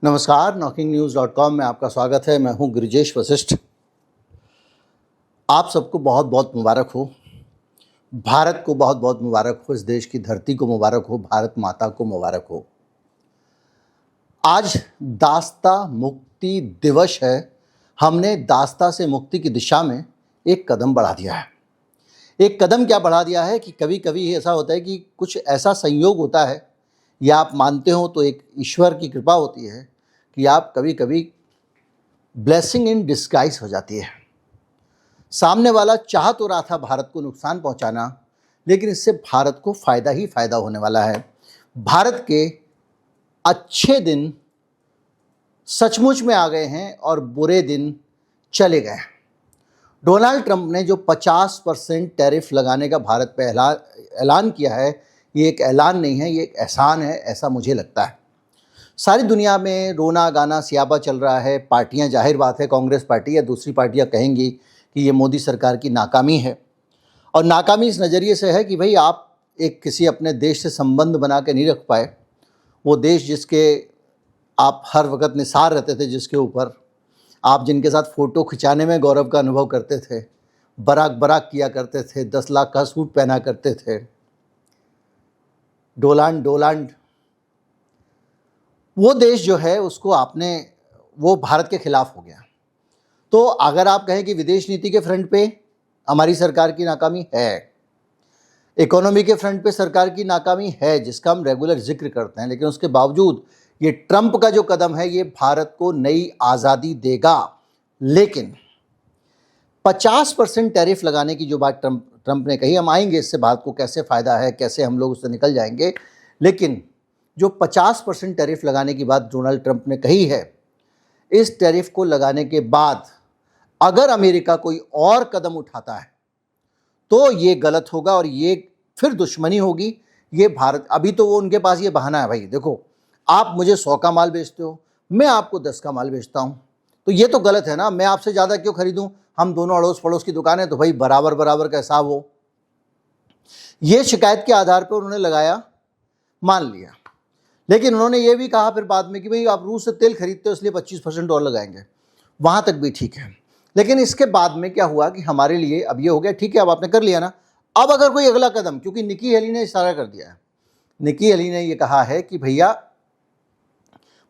नमस्कार, knocking-news.com में आपका स्वागत है। मैं हूं गिरिजेश वशिष्ठ। आप सबको बहुत बहुत मुबारक हो। भारत को बहुत बहुत मुबारक हो। इस देश की धरती को मुबारक हो। भारत माता को मुबारक हो। आज दास्ता मुक्ति दिवस है। हमने दास्ता से मुक्ति की दिशा में एक कदम बढ़ा दिया है। एक कदम क्या बढ़ा दिया है कि कभी कभी ऐसा होता है कि कुछ ऐसा संयोग होता है, या आप मानते हो तो एक ईश्वर की कृपा होती है कि आप कभी कभी ब्लेसिंग इन डिस्गाइज हो जाती है। सामने वाला चाह तो रहा था भारत को नुकसान पहुंचाना, लेकिन इससे भारत को फ़ायदा ही फ़ायदा होने वाला है। भारत के अच्छे दिन सचमुच में आ गए हैं और बुरे दिन चले गए हैं। डोनाल्ड ट्रंप ने जो 50% टैरिफ लगाने का भारत पे ऐलान किया है, ये एक ऐलान नहीं है, ये एक एहसान है, ऐसा मुझे लगता है। सारी दुनिया में रोना गाना सियाबा चल रहा है। पार्टियां, जाहिर बात है, कांग्रेस पार्टी या दूसरी पार्टियां कहेंगी कि ये मोदी सरकार की नाकामी है। और नाकामी इस नज़रिए से है कि भाई आप एक किसी अपने देश से संबंध बना के नहीं रख पाए। वो देश जिसके आप हर वक्त निसार रहते थे, जिसके ऊपर आप जिनके साथ फ़ोटो खिंचाने में गौरव का अनुभव करते थे, बराक बराक किया करते थे, 10 लाख का सूट पहना करते थे, डोलांड वो देश जो है उसको आपने, वो भारत के खिलाफ हो गया। तो अगर आप कहें कि विदेश नीति के फ्रंट पे हमारी सरकार की नाकामी है, इकोनॉमी के फ्रंट पे सरकार की नाकामी है, जिसका हम रेगुलर जिक्र करते हैं, लेकिन उसके बावजूद ये ट्रंप का जो कदम है ये भारत को नई आज़ादी देगा। लेकिन 50% टैरिफ लगाने की जो बात ट्रंप ने कही, हम आएंगे इससे भारत को कैसे फ़ायदा है, कैसे हम लोग उससे निकल जाएंगे। लेकिन जो 50% टैरिफ लगाने की बात डोनाल्ड ट्रंप ने कही है, इस टैरिफ को लगाने के बाद अगर अमेरिका कोई और कदम उठाता है तो ये गलत होगा और ये फिर दुश्मनी होगी। ये भारत, अभी तो वो उनके पास ये बहाना है, भाई देखो आप मुझे 100 का माल बेचते हो, मैं आपको 10 का माल बेचता हूँ, तो ये तो गलत है ना। मैं आपसे ज़्यादा क्यों खरीदूँ? हम दोनों अड़ोस पड़ोस की दुकान है, तो भाई बराबर बराबर का हिसाब हो। ये शिकायत के आधार पर उन्होंने लगाया, मान लिया। लेकिन उन्होंने ये भी कहा फिर बाद में कि भाई आप रूस से तेल खरीदते हो इसलिए 25% और लगाएंगे। वहाँ तक भी ठीक है। लेकिन इसके बाद में क्या हुआ कि हमारे लिए अब ये हो गया, ठीक है अब आपने कर लिया ना, अब अगर कोई अगला कदम, क्योंकि निकी हेली ने इशारा कर दिया है, निकी हेली ने ये कहा है कि भैया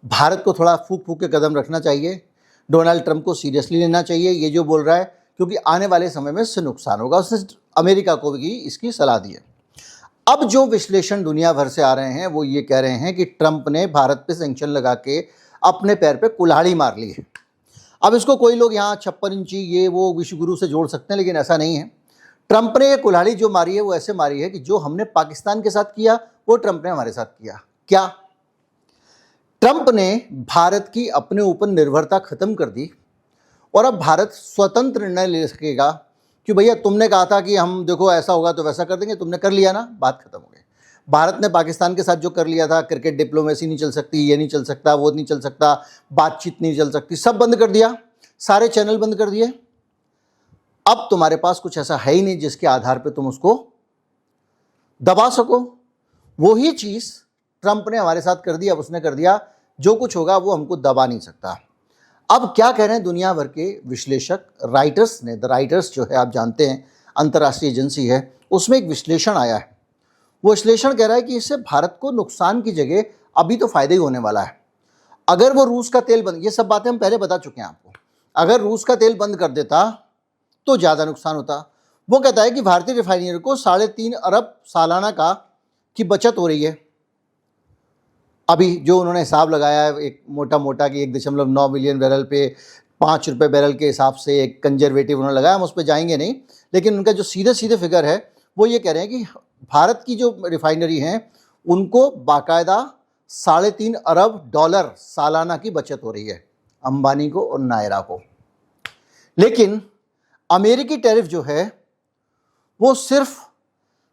भारत को थोड़ा फूक फूक के कदम रखना चाहिए, डोनाल्ड ट्रंप को सीरियसली लेना चाहिए ये जो बोल रहा है, क्योंकि आने वाले समय में इससे नुकसान होगा। उसने अमेरिका को भी इसकी सलाह दी है। अब जो विश्लेषण दुनिया भर से आ रहे हैं वो ये कह रहे हैं कि ट्रंप ने भारत पे सैंक्शन लगा के अपने पैर पे कुल्हाड़ी मार ली है। अब इसको कोई लोग यहाँ 56 इंची ये वो विश्वगुरु से जोड़ सकते हैं, लेकिन ऐसा नहीं है। ट्रंप ने ये कुल्हाड़ी जो मारी है वो ऐसे मारी है कि जो हमने पाकिस्तान के साथ किया वो ट्रंप ने हमारे साथ किया। क्या? ट्रंप ने भारत की अपने ऊपर निर्भरता खत्म कर दी और अब भारत स्वतंत्र निर्णय ले सकेगा कि भैया तुमने कहा था कि हम देखो ऐसा होगा तो वैसा कर देंगे, तुमने कर लिया ना, बात खत्म हो गई। भारत ने पाकिस्तान के साथ जो कर लिया था, क्रिकेट डिप्लोमेसी नहीं चल सकती, ये नहीं चल सकता, वो नहीं चल सकता, बातचीत नहीं चल सकती, सब बंद कर दिया, सारे चैनल बंद कर दिए। अब तुम्हारे पास कुछ ऐसा है ही नहीं जिसके आधार पर तुम उसको दबा सको। वही चीज़ ट्रंप ने हमारे साथ कर दी। अब उसने कर दिया, जो कुछ होगा वो हमको दबा नहीं सकता। अब क्या कह रहे हैं दुनिया भर के विश्लेषक, राइटर्स ने, द राइटर्स जो है आप जानते हैं अंतर्राष्ट्रीय एजेंसी है, उसमें एक विश्लेषण आया है। वो विश्लेषण कह रहा है कि इससे भारत को नुकसान की जगह अभी तो फायदा ही होने वाला है। अगर वो रूस का तेल बंद, ये सब बातें हम पहले बता चुके हैं आपको, अगर रूस का तेल बंद कर देता तो ज़्यादा नुकसान होता। वो कहता है कि भारतीय रिफाइनरी को 3.5 अरब सालाना की बचत हो रही है। अभी जो उन्होंने हिसाब लगाया है एक मोटा कि 1.9 मिलियन बैरल पे 5 रुपये बैरल के हिसाब से एक कंजर्वेटिव उन्होंने लगाया, हम उस पर जाएंगे नहीं, लेकिन उनका जो सीधे फिगर है वो ये कह रहे हैं कि भारत की जो रिफाइनरी हैं उनको बाकायदा 3.5 अरब डॉलर सालाना की बचत हो रही है, अंबानी को और नायरा को। लेकिन अमेरिकी टैरिफ जो है वो सिर्फ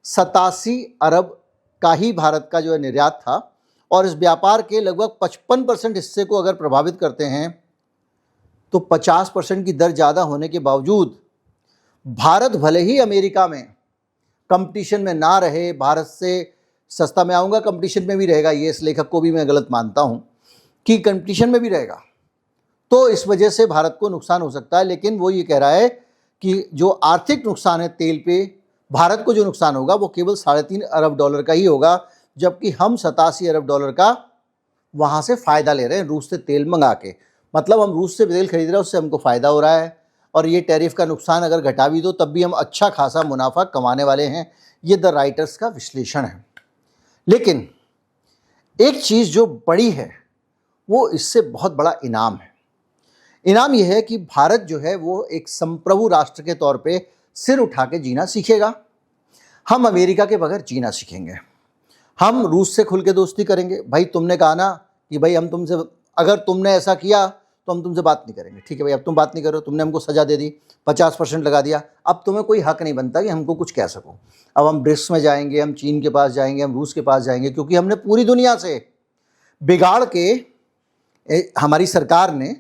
87 अरब का ही भारत का जो है निर्यात था, और इस व्यापार के लगभग 55% हिस्से को अगर प्रभावित करते हैं तो 50% की दर ज़्यादा होने के बावजूद भारत भले ही अमेरिका में कंपटीशन में ना रहे, भारत से सस्ता, मैं आऊँगा कंपटीशन में भी रहेगा, ये इस लेखक को भी मैं गलत मानता हूँ, की कंपटीशन में भी रहेगा, तो इस वजह से भारत को नुकसान हो सकता है। लेकिन वो ये कह रहा है कि जो आर्थिक नुकसान है तेल पे, भारत को जो नुकसान होगा वो केवल $3.5 अरब का ही होगा, जबकि हम $87 अरब का वहाँ से फ़ायदा ले रहे हैं रूस से तेल मंगा के। मतलब हम रूस से तेल खरीद रहे हैं, उससे हमको फ़ायदा हो रहा है, और ये टैरिफ का नुकसान अगर घटा भी दो तब भी हम अच्छा खासा मुनाफा कमाने वाले हैं। ये द राइटर्स का विश्लेषण है। लेकिन एक चीज़ जो बड़ी है वो इससे बहुत बड़ा इनाम है। इनाम यह है कि भारत जो है वो एक संप्रभु राष्ट्र के तौर पे सिर उठा के जीना सीखेगा। हम अमेरिका के बगैर जीना सीखेंगे। हम रूस से खुल के दोस्ती करेंगे। भाई तुमने कहा ना कि भाई हम तुमसे, अगर तुमने ऐसा किया तो हम तुमसे बात नहीं करेंगे। ठीक है भाई, अब तुम बात नहीं करो, तुमने हमको सज़ा दे दी, 50% लगा दिया, अब तुम्हें कोई हक नहीं बनता कि हमको कुछ कह सको। अब हम ब्रिक्स में जाएंगे, हम चीन के पास जाएंगे, हम रूस के पास जाएंगे, क्योंकि हमने पूरी दुनिया से बिगाड़ के हमारी सरकार ने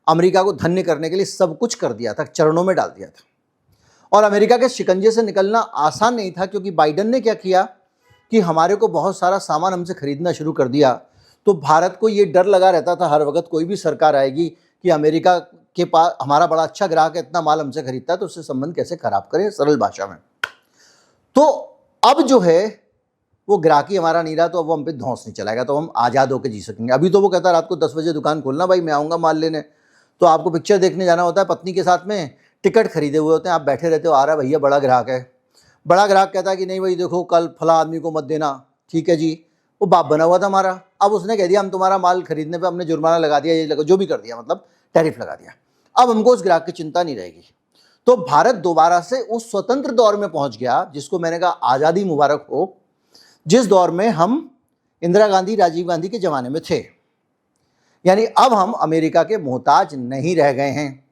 अमेरिका को धन्य करने के लिए सब कुछ कर दिया था, चरणों में डाल दिया था। और अमेरिका के शिकंजे से निकलना आसान नहीं था, क्योंकि बाइडन ने क्या किया कि हमारे को बहुत सारा सामान हमसे खरीदना शुरू कर दिया। तो भारत को ये डर लगा रहता था हर वक्त, कोई भी सरकार आएगी कि अमेरिका के पास हमारा बड़ा अच्छा ग्राहक है, इतना माल हमसे खरीदता है, तो उससे संबंध कैसे खराब करें, सरल भाषा में। तो अब जो है वो ग्राहकी हमारा नहीं रहा, तो अब वो हम पे धौंस नहीं चलाएगा, तो हम आज़ाद होकर जी सकेंगे। अभी तो वो कहता है रात को 10 बजे दुकान खोलना, भाई मैं आऊँगा माल लेने। तो आपको पिक्चर देखने जाना होता है पत्नी के साथ में, टिकट खरीदे हुए होते हैं, आप बैठे रहते हो, आ रहा भैया बड़ा ग्राहक है। बड़ा ग्राहक कहता है कि नहीं भाई देखो कल फला आदमी को मत देना। ठीक है जी, वो बाप बना हुआ था हमारा, अब उसने कह दिया हम तुम्हारा माल खरीदने पे हमने जुर्माना लगा दिया, ये लगा जो भी कर दिया, मतलब टैरिफ लगा दिया। अब हमको उस ग्राहक की चिंता नहीं रहेगी। तो भारत दोबारा से उस स्वतंत्र दौर में पहुंच गया जिसको मैंने कहा आज़ादी मुबारक हो, जिस दौर में हम इंदिरा गांधी राजीव गांधी के ज़माने में थे। यानी अब हम अमेरिका के मोहताज नहीं रह गए हैं।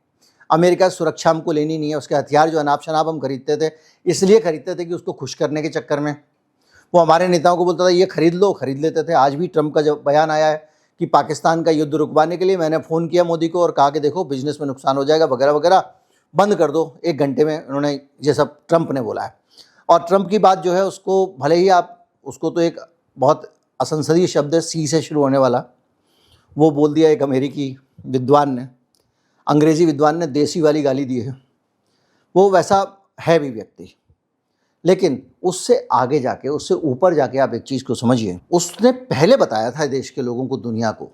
अमेरिका सुरक्षा हमको लेनी नहीं है। उसके हथियार जो अनाप शनाप हम खरीदते थे, इसलिए खरीदते थे कि उसको खुश करने के चक्कर में वो हमारे नेताओं को बोलता था ये खरीद लो, खरीद लेते थे। आज भी ट्रंप का जब बयान आया है कि पाकिस्तान का युद्ध रुकवाने के लिए मैंने फ़ोन किया मोदी को और कहा कि देखो बिजनेस में नुकसान हो जाएगा वगैरह वगैरह, बंद कर दो। 1 घंटे में उन्होंने ये सब ट्रंप ने बोला है। और ट्रंप की बात जो है उसको भले ही आप उसको, तो एक बहुत असंसदीय शब्द है सी से शुरू होने वाला, वो बोल दिया एक अमेरिकी विद्वान ने, अंग्रेज़ी विद्वान ने देसी वाली गाली दी है। वो वैसा है भी व्यक्ति, लेकिन उससे आगे जाके, उससे ऊपर जाके आप एक चीज़ को समझिए। उसने पहले बताया था देश के लोगों को, दुनिया को,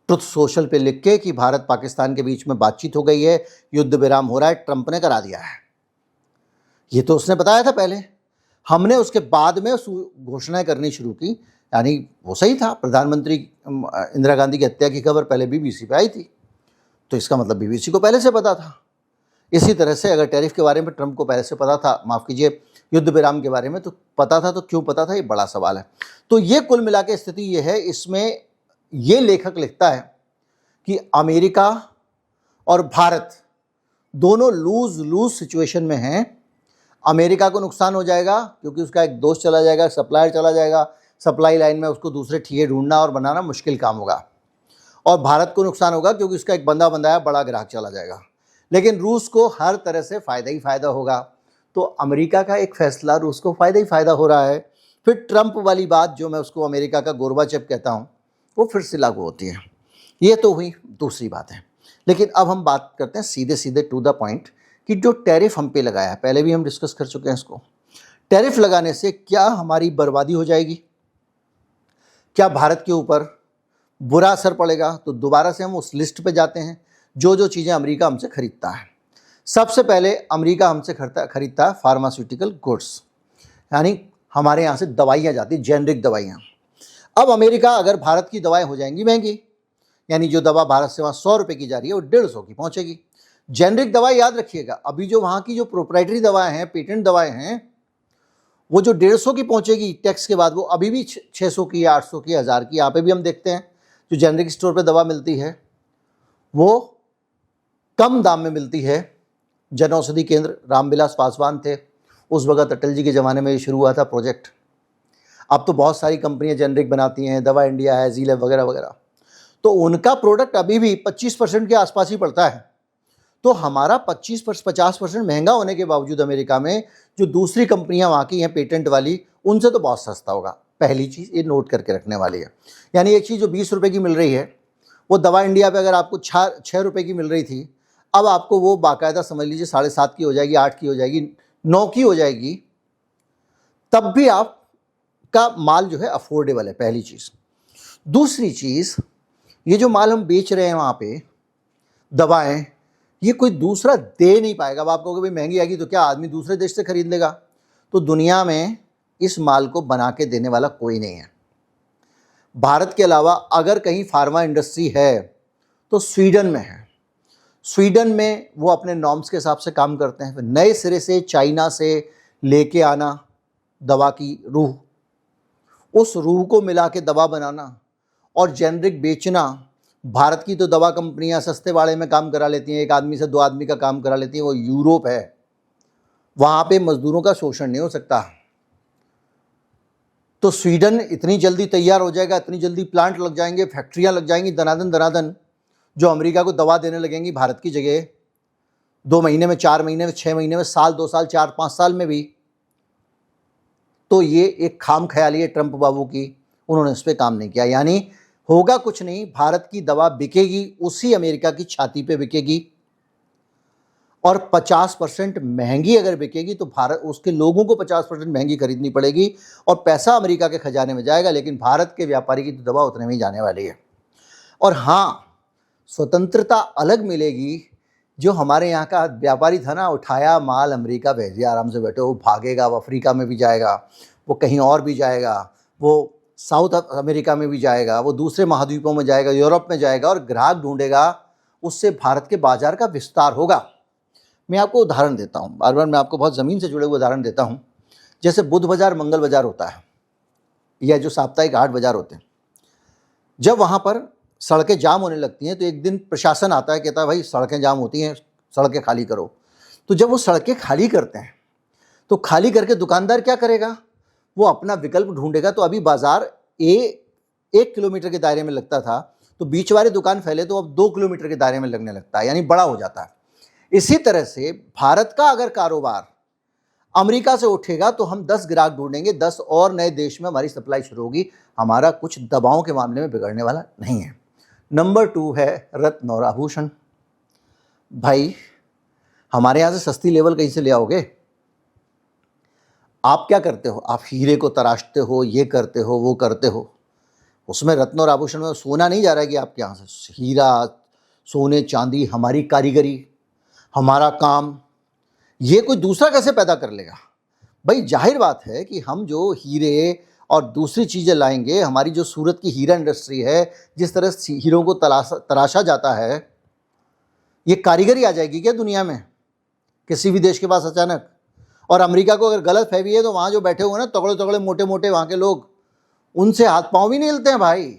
ट्रुथ सोशल पे लिख के कि भारत पाकिस्तान के बीच में बातचीत हो गई है, युद्ध विराम हो रहा है, ट्रंप ने करा दिया है। ये तो उसने बताया था पहले। हमने उसके बाद में घोषणाएं करनी शुरू की। यानी वो सही था, प्रधानमंत्री इंदिरा गांधी की हत्या की खबर पहले बीबीसी पे आई थी, तो इसका मतलब बीबीसी को पहले से पता था। इसी तरह से अगर टैरिफ के बारे में ट्रंप को पहले से पता था, माफ़ कीजिए युद्ध विराम के बारे में तो पता था, तो क्यों पता था, ये बड़ा सवाल है। तो ये कुल मिला के स्थिति ये है। इसमें ये लेखक लिखता है कि अमेरिका और भारत दोनों लूज लूज सिचुएशन में हैं। अमेरिका को नुकसान हो जाएगा क्योंकि उसका एक दोस्त चला जाएगा, सप्लायर चला जाएगा, सप्लाई लाइन में उसको दूसरे ठिए ढूंढना और बनाना मुश्किल काम होगा। और भारत को नुकसान होगा क्योंकि उसका एक बंदा बनाया बड़ा ग्राहक चला जाएगा। लेकिन रूस को हर तरह से फ़ायदा ही फ़ायदा होगा। तो अमेरिका का एक फ़ैसला रूस को फ़ायदा ही फ़ायदा हो रहा है। फिर ट्रंप वाली बात जो मैं उसको अमेरिका का गोरबाचेव कहता हूँ, वो फिर से लागू होती है। ये तो हुई दूसरी बात है। लेकिन अब हम बात करते हैं सीधे सीधे टू द पॉइंट कि जो टैरिफ हम पे लगाया है, पहले भी हम डिस्कस कर चुके हैं इसको। टैरिफ लगाने से क्या हमारी बर्बादी हो जाएगी? क्या भारत के ऊपर बुरा असर पड़ेगा? तो दोबारा से हम उस लिस्ट पे जाते हैं जो जो चीज़ें अमेरिका हमसे खरीदता है। सबसे पहले अमेरिका हमसे खरीदता है फार्मास्यूटिकल गुड्स, यानी हमारे यहाँ से दवाइयाँ जाती, जेनरिक दवाइयाँ। अब अमेरिका अगर भारत की दवाएं हो जाएंगी महंगी, यानी जो दवा भारत से वहाँ 100 रुपये की जा रही है वो 150 की पहुँचेगी। जेनरिक दवाई याद रखिएगा, अभी जो वहाँ की जो प्रोप्राइटरी दवाएं हैं, पेटेंट दवाएं हैं, वो जो 150 की पहुँचेगी टैक्स के बाद, वो अभी भी 600 की, 800 की, 1000 की। यहाँ पे भी हम देखते हैं जो जेनरिक स्टोर पे दवा मिलती है वो कम दाम में मिलती है। जन औषधि केंद्र रामविलास पासवान थे उस वक्त, अटल जी के ज़माने में ये शुरू हुआ था प्रोजेक्ट। अब तो बहुत सारी कंपनियां जेनरिक बनाती हैं, दवा इंडिया है, जीलेब वगैरह वगैरह, तो उनका प्रोडक्ट अभी भी 25% के आसपास ही पड़ता है। तो हमारा 50% महंगा होने के बावजूद अमेरिका में जो दूसरी कंपनियां वहाँ की हैं पेटेंट वाली, उनसे तो बहुत सस्ता होगा। पहली चीज़ ये नोट करके रखने वाली है। यानी एक चीज़ जो 20 रुपये की मिल रही है, वो दवा इंडिया पे अगर आपको 6 रुपये की मिल रही थी, अब आपको वो बाकायदा समझ लीजिए 7.5 की हो जाएगी, 8 की हो जाएगी, 9 की हो जाएगी, तब भी आपका माल जो है अफोर्डेबल है, पहली चीज़। दूसरी चीज़, ये जो माल हम बेच रहे हैं वहाँ पे दवाएं, ये कोई दूसरा दे नहीं पाएगा। अब आप कहोगे भाई महंगी आएगी तो क्या आदमी दूसरे देश से खरीद लेगा? तो दुनिया में इस माल को बना के देने वाला कोई नहीं है। भारत के अलावा अगर कहीं फार्मा इंडस्ट्री है तो स्वीडन में है। स्वीडन में वो अपने नॉर्म्स के हिसाब से काम करते हैं। नए सिरे से चाइना से लेके आना दवा की रूह, उस रूह को मिला के दवा बनाना और जेनरिक बेचना। भारत की तो दवा कंपनियां सस्ते वाले में काम करा लेती हैं, एक आदमी से 2 आदमी का काम करा लेती हैं। वो यूरोप है, वहाँ पे मजदूरों का शोषण नहीं हो सकता। तो स्वीडन इतनी जल्दी तैयार हो जाएगा, इतनी जल्दी प्लांट लग जाएंगे, फैक्ट्रियां लग जाएंगी दनादन दनादन, जो अमेरिका को दवा देने लगेंगी भारत की जगह 2 महीने में, 4 महीने में, 6 महीने में, साल, 2 साल, 4-5 साल में भी। तो ये एक खाम ख्याली है ट्रंप बाबू की, उन्होंने इस पर काम नहीं किया। यानी होगा कुछ नहीं, भारत की दवा बिकेगी, उसी अमेरिका की छाती पे बिकेगी, और 50% महंगी अगर बिकेगी तो भारत, उसके लोगों को 50% महंगी खरीदनी पड़ेगी और पैसा अमेरिका के खजाने में जाएगा, लेकिन भारत के व्यापारी की तो दवा उतने में ही जाने वाली है। और हाँ, स्वतंत्रता अलग मिलेगी। जो हमारे यहाँ का व्यापारी था ना, उठाया माल अमेरिका भेज दिया, आराम से बैठे, वो भागेगा, वो अफ्रीका में भी जाएगा, वो कहीं और भी जाएगा, वो साउथ अमेरिका में भी जाएगा, वो दूसरे महाद्वीपों में जाएगा, यूरोप में जाएगा और ग्राहक ढूंढेगा। उससे भारत के बाजार का विस्तार होगा। मैं आपको उदाहरण देता हूँ, बार बार मैं आपको बहुत ज़मीन से जुड़े हुए उदाहरण देता हूँ। जैसे बुध बाजार, मंगल बाजार होता है, या जो साप्ताहिक हाट बाजार होते हैं, जब वहाँ पर सड़कें जाम होने लगती हैं तो एक दिन प्रशासन आता है, कहता है भाई सड़कें जाम होती हैं, सड़कें खाली करो। तो जब वो सड़कें खाली करते हैं तो खाली करके दुकानदार क्या करेगा? वो अपना विकल्प ढूंढेगा। तो अभी बाजार 1 किलोमीटर के दायरे में लगता था, तो बीच वाले दुकान फैले तो अब 2 किलोमीटर के दायरे में लगने लगता है, यानी बड़ा हो जाता है। इसी तरह से भारत का अगर कारोबार अमेरिका से उठेगा तो हम 10 ग्राहक ढूंढेंगे, 10 और नए देश में हमारी सप्लाई शुरू होगी। हमारा कुछ दवाओं के मामले में बिगड़ने वाला नहीं है। नंबर 2 है रत्न और आभूषण। भाई हमारे यहाँ से सस्ती लेवल कहीं से ले आओगे? आप क्या करते हो? आप हीरे को तराशते हो, ये करते हो, वो करते हो। उसमें रत्न और आभूषण में सोना नहीं जा रहा है कि आपके यहाँ से हीरा, सोने, चांदी, हमारी कारीगरी, हमारा काम, ये कोई दूसरा कैसे पैदा कर लेगा? भाई जाहिर बात है कि हम जो हीरे और दूसरी चीज़ें लाएंगे, हमारी जो सूरत की हीरा इंडस्ट्री है, जिस तरह से हीरों को तराशा जाता है, ये कारीगरी आ जाएगी क्या दुनिया में किसी भी देश के पास अचानक? और अमेरिका को अगर गलत फहमी है तो वहाँ जो बैठे हुए हैं ना तगड़े तगड़े मोटे मोटे वहाँ के लोग, उनसे हाथ पाँव भी नहीं हिलते हैं भाई।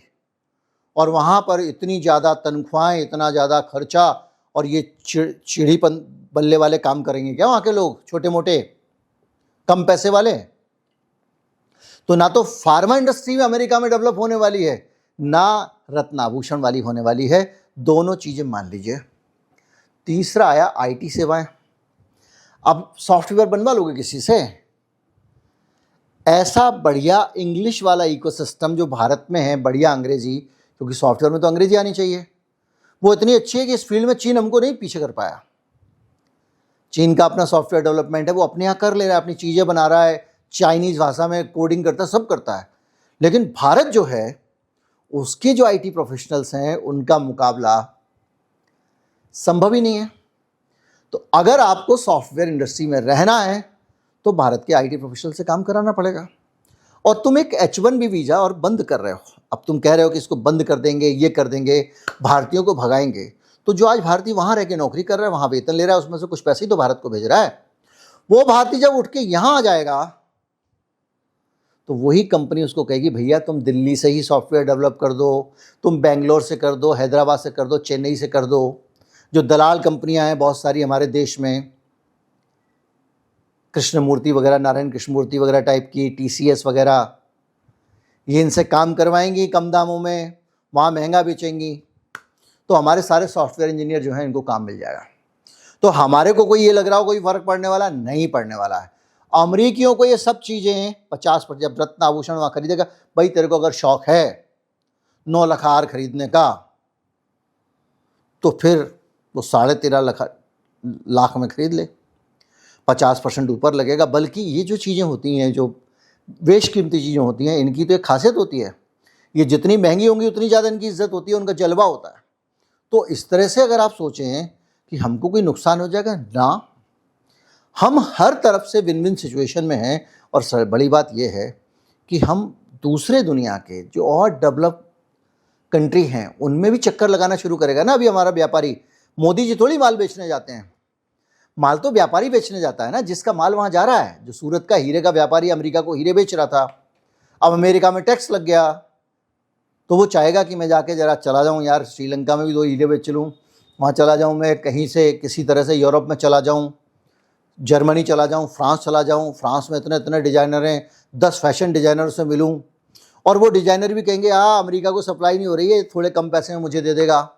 और वहाँ पर इतनी ज़्यादा तनख्वाहें, इतना ज़्यादा खर्चा, और ये चिड़ी बल्ले वाले काम करेंगे क्या वहाँ के लोग, छोटे मोटे कम पैसे वाले? तो ना तो फार्मा इंडस्ट्री में अमेरिका में डेवलप होने वाली है, ना रत्नाभूषण वाली होने वाली है। दोनों चीज़ें मान लीजिए। तीसरा आया आईटी सेवाएं। अब सॉफ्टवेयर बनवा लोगे किसी से? ऐसा बढ़िया इंग्लिश वाला इकोसिस्टम जो भारत में है, बढ़िया अंग्रेजी, क्योंकि सॉफ्टवेयर में तो अंग्रेजी आनी चाहिए, वो इतनी अच्छी है कि इस फील्ड में चीन हमको नहीं पीछे कर पाया। चीन का अपना सॉफ्टवेयर डेवलपमेंट है, वो अपने यहाँ कर ले रहा है, अपनी चीज़ें बना रहा है, चाइनीज़ भाषा में कोडिंग करता है, सब करता है। लेकिन भारत जो है, उसके जो आईटी प्रोफेशनल्स हैं, उनका मुकाबला संभव ही नहीं है। तो अगर आपको सॉफ्टवेयर इंडस्ट्री में रहना है तो भारत के आईटी प्रोफेशनल से काम कराना पड़ेगा। और तुम एक H1B वीज़ा और बंद कर रहे हो। अब तुम कह रहे हो कि इसको बंद कर देंगे, ये कर देंगे, भारतीयों को भगाएंगे। तो जो आज भारतीय वहाँ रह के नौकरी कर रहा है, वहाँ वेतन ले रहा है, उसमें से कुछ पैसे ही तो भारत को भेज रहा है। वो भारतीय जब उठ के यहाँ आ जाएगा तो वही कंपनी उसको कहेगी भैया तुम दिल्ली से ही सॉफ्टवेयर डेवलप कर दो, तुम बेंगलोर से कर दो, हैदराबाद से कर दो, चेन्नई से कर दो। जो दलाल कंपनियां हैं बहुत सारी हमारे देश में, कृष्णमूर्ति वगैरह, नारायण कृष्णमूर्ति वगैरह टाइप की, TCS वगैरह, ये इनसे काम करवाएंगी कम दामों में, वहाँ महंगा बेचेंगी, तो हमारे सारे सॉफ्टवेयर इंजीनियर जो हैं इनको काम मिल जाएगा। तो हमारे को कोई ये लग रहा हो कोई फ़र्क पड़ने वाला नहीं, पड़ने वाला है। अमरीकियों को ये सब चीज़ें 50% जब रत्न आभूषण वहाँ खरीदेगा, भाई तेरे को अगर शौक है 9 लाख हार खरीदने का तो फिर वो 13.5 लाख में खरीद ले, 50% ऊपर लगेगा। बल्कि ये जो चीज़ें होती हैं, जो बेशकीमती चीज़ें होती हैं, इनकी तो एक खासियत होती है, ये जितनी महंगी होंगी उतनी ज़्यादा इनकी इज्जत होती है, उनका जलवा होता है। तो इस तरह से अगर आप सोचें कि हमको कोई नुकसान हो जाएगा ना, हम हर तरफ से विन विन सिचुएशन में हैं। और बड़ी बात यह है कि हम दूसरे दुनिया के जो और डेवलप कंट्री हैं उनमें भी चक्कर लगाना शुरू करेगा ना। अभी हमारा व्यापारी, मोदी जी थोड़ी माल बेचने जाते हैं, माल तो व्यापारी बेचने जाता है ना, जिसका माल वहाँ जा रहा है। जो सूरत का हीरे का व्यापारी अमेरिका को हीरे बेच रहा था, अब अमेरिका में टैक्स लग गया तो वो चाहेगा कि मैं जाके ज़रा चला जाऊँ यार, श्रीलंका में भी 2 हीरे बेच लूँ, वहाँ चला जाऊँ, मैं कहीं से किसी तरह से यूरोप में चला जाऊँ, जर्मनी चला जाऊँ, फ्रांस चला जाऊँ, फ्रांस में इतने इतने डिज़ाइनर हैं, 10 फैशन डिज़ाइनर से मिलूँ और वो डिज़ाइनर भी कहेंगे अमेरिका को सप्लाई नहीं हो रही है, थोड़े कम पैसे में मुझे दे देगा,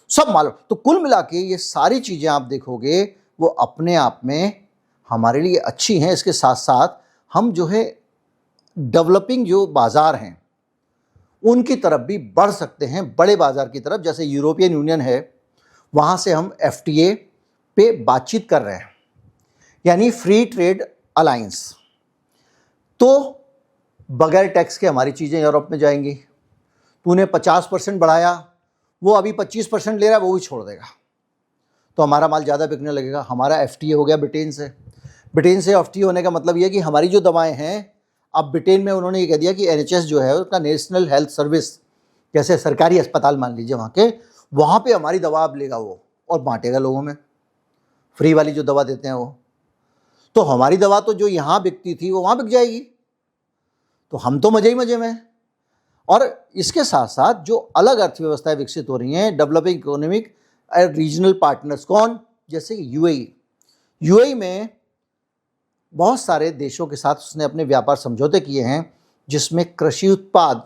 सब मालूम। तो कुल मिला के ये सारी चीज़ें आप देखोगे वो अपने आप में हमारे लिए अच्छी हैं। इसके साथ साथ हम जो है डेवलपिंग जो बाज़ार हैं उनकी तरफ भी बढ़ सकते हैं, बड़े बाज़ार की तरफ। जैसे यूरोपियन यूनियन है, वहाँ से हम FTA पे बातचीत कर रहे हैं, यानी फ्री ट्रेड अलायंस। तो बगैर टैक्स के हमारी चीज़ें यूरोप में जाएंगी। तूने 50% बढ़ाया, वो अभी 25% ले रहा है, वो भी छोड़ देगा, तो हमारा माल ज़्यादा बिकने लगेगा। हमारा FTA हो गया ब्रिटेन से। ब्रिटेन से FTA होने का मतलब ये है कि हमारी जो दवाएं हैं, अब ब्रिटेन में उन्होंने ये कह दिया कि NHS जो है उसका नेशनल हेल्थ सर्विस, जैसे सरकारी अस्पताल मान लीजिए वहाँ के, वहाँ पे हमारी दवा अब लेगा वो और बांटेगा लोगों में, फ्री वाली जो दवा देते हैं वो। तो हमारी दवा तो जो यहाँ बिकती थी वो वहाँ बिक जाएगी, तो हम तो मजे ही मजे में। और इसके साथ साथ जो अलग अर्थव्यवस्थाएं विकसित हो रही हैं, डेवलपिंग इकोनॉमिक रीजनल पार्टनर्स, कौन, जैसे UAE में बहुत सारे देशों के साथ उसने अपने व्यापार समझौते किए हैं, जिसमें कृषि उत्पाद,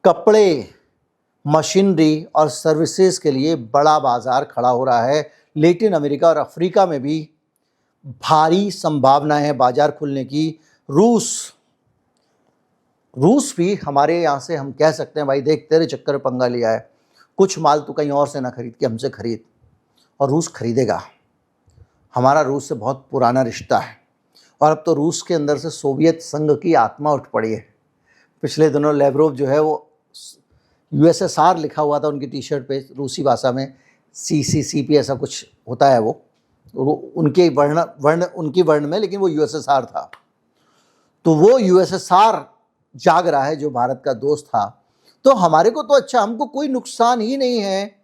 कपड़े, मशीनरी और सर्विसेज के लिए बड़ा बाजार खड़ा हो रहा है। लैटिन अमेरिका और अफ्रीका में भी भारी संभावनाएं हैं बाजार खुलने की। रूस भी हमारे यहाँ से, हम कह सकते हैं भाई देख तेरे चक्कर में पंगा लिया है, कुछ माल तो कहीं और से ना खरीद के हमसे खरीद, और रूस खरीदेगा। हमारा रूस से बहुत पुराना रिश्ता है और अब तो रूस के अंदर से सोवियत संघ की आत्मा उठ पड़ी है। पिछले दिनों लेवरोव जो है वो USSR लिखा हुआ था उनकी टी-शर्ट पे रूसी भाषा में, CCCP ऐसा कुछ होता है वो उनके उनकी वर्ण में, लेकिन वो USSR था। तो वो USSR जाग रहा है जो भारत का दोस्त था। तो हमारे को तो अच्छा, हमको कोई नुकसान ही नहीं है,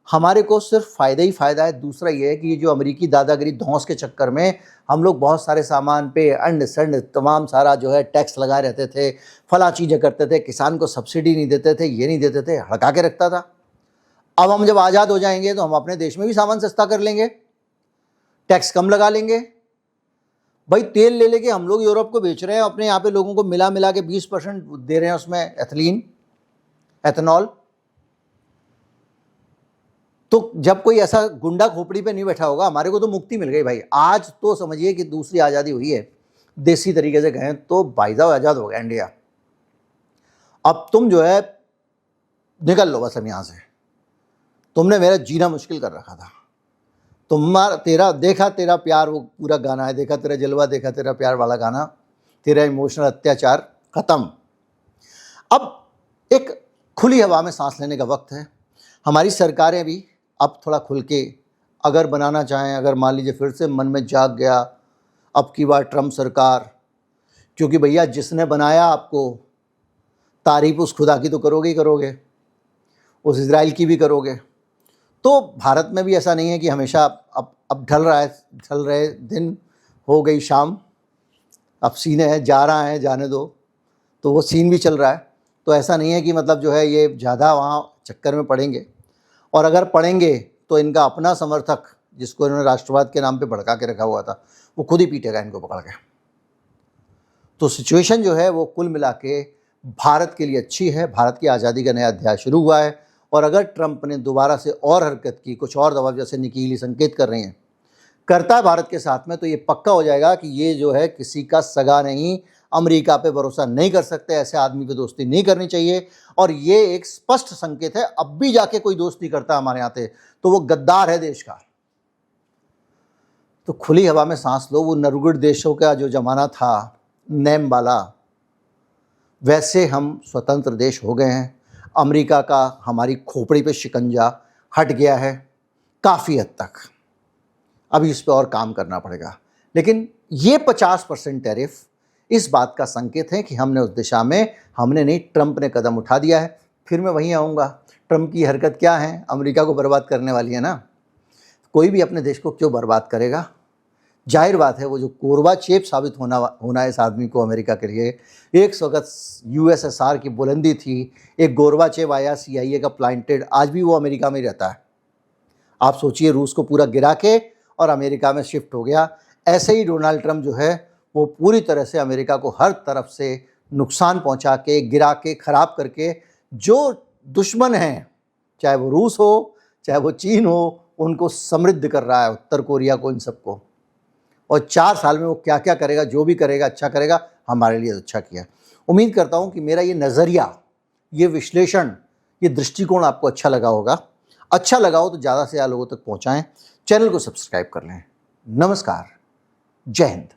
हमारे को सिर्फ फ़ायदा ही फ़ायदा है। दूसरा ये है कि ये जो अमेरिकी दादागिरी धौंस के चक्कर में हम लोग बहुत सारे सामान पे अंड संड तमाम सारा जो है टैक्स लगाए रहते थे, फला चीज़ें करते थे, किसान को सब्सिडी नहीं देते थे, ये नहीं देते थे, हड़का के रखता था। अब हम जब आज़ाद हो जाएंगे तो हम अपने देश में भी सामान सस्ता कर लेंगे, टैक्स कम लगा लेंगे। भाई तेल ले लेके हम लोग यूरोप को बेच रहे हैं, अपने यहाँ पे लोगों को मिला मिला के 20% दे रहे हैं उसमें एथेनॉल। तो जब कोई ऐसा गुंडा खोपड़ी पे नहीं बैठा होगा, हमारे को तो मुक्ति मिल गई भाई। आज तो समझिए कि दूसरी आज़ादी हुई है, देसी तरीके से कहें तो भाई साहब आज़ाद हो गया इंडिया। अब तुम जो है निकल लो बस हम यहाँ से, तुमने मेरा जीना मुश्किल कर रखा था। तेरा देखा तेरा प्यार, वो पूरा गाना है, देखा तेरा जलवा, देखा तेरा प्यार वाला गाना, तेरा इमोशनल अत्याचार ख़त्म। अब एक खुली हवा में सांस लेने का वक्त है। हमारी सरकारें भी अब थोड़ा खुल के अगर बनाना चाहें, अगर मान लीजिए फिर से मन में जाग गया अब की बार ट्रम्प सरकार, क्योंकि भैया जिसने बनाया आपको, तारीफ उस खुदा की तो करोगे ही करोगे, उस इजराइल की भी करोगे। तो भारत में भी ऐसा नहीं है कि हमेशा अब ढल रहे दिन, हो गई शाम, अब सीने हैं, जा रहा है जाने दो, तो वो सीन भी चल रहा है। तो ऐसा नहीं है कि मतलब जो है ये ज़्यादा वहाँ चक्कर में पड़ेंगे, और अगर पड़ेंगे तो इनका अपना समर्थक जिसको इन्होंने राष्ट्रवाद के नाम पे भड़का के रखा हुआ था, वो खुद ही पीटेगा इनको पकड़ के। तो सिचुएशन जो है वो कुल मिला के भारत के लिए अच्छी है। भारत की आज़ादी का नया अध्याय शुरू हुआ है, और अगर ट्रंप ने दोबारा से और हरकत की, कुछ और दवा जैसे निकी हेली संकेत कर रही हैं करता है भारत के साथ में, तो ये पक्का हो जाएगा कि ये जो है किसी का सगा नहीं, अमेरिका पे भरोसा नहीं कर सकते, ऐसे आदमी पे दोस्ती नहीं करनी चाहिए। और ये एक स्पष्ट संकेत है, अब भी जाके कोई दोस्ती करता है हमारे यहाँ से तो वो गद्दार है देश का। तो खुली हवा में सांस लो। वो नरगुड देशों का जो जमाना था, नेम वाला, वैसे हम स्वतंत्र देश हो गए हैं। अमेरिका का हमारी खोपड़ी पे शिकंजा हट गया है काफ़ी हद तक। अभी इस पे और काम करना पड़ेगा। लेकिन ये 50% टैरिफ इस बात का संकेत है कि हमने उस दिशा में, हमने नहीं, ट्रंप ने कदम उठा दिया है। फिर मैं वहीं आऊँगा, ट्रंप की हरकत क्या है, अमेरिका को बर्बाद करने वाली है ना। कोई भी अपने देश को क्यों बर्बाद करेगा? जाहिर बात है वो जो गोरबाचेव साबित होना इस आदमी को अमेरिका के लिए। एक वक्त यूएसएसआर की बुलंदी थी, एक गोरबाचेव आया, CIA का प्लांटेड, आज भी वो अमेरिका में ही रहता है। आप सोचिए, रूस को पूरा गिरा के और अमेरिका में शिफ्ट हो गया। ऐसे ही डोनाल्ड ट्रंप जो है वो पूरी तरह से अमेरिका को हर तरफ से नुकसान पहुंचा के, गिरा के, खराब करके, जो दुश्मन हैं, चाहे वो रूस हो, चाहे वो चीन हो, उनको समृद्ध कर रहा है, उत्तर कोरिया को, इन सबको। और 4 साल में वो क्या क्या करेगा, जो भी करेगा अच्छा करेगा, हमारे लिए अच्छा किया। उम्मीद करता हूँ कि मेरा ये नज़रिया, ये विश्लेषण, ये दृष्टिकोण आपको अच्छा लगा होगा। अच्छा लगा हो तो ज़्यादा से ज़्यादा लोगों तक पहुँचाएँ। चैनल को सब्सक्राइब कर लें। नमस्कार, जय हिंद।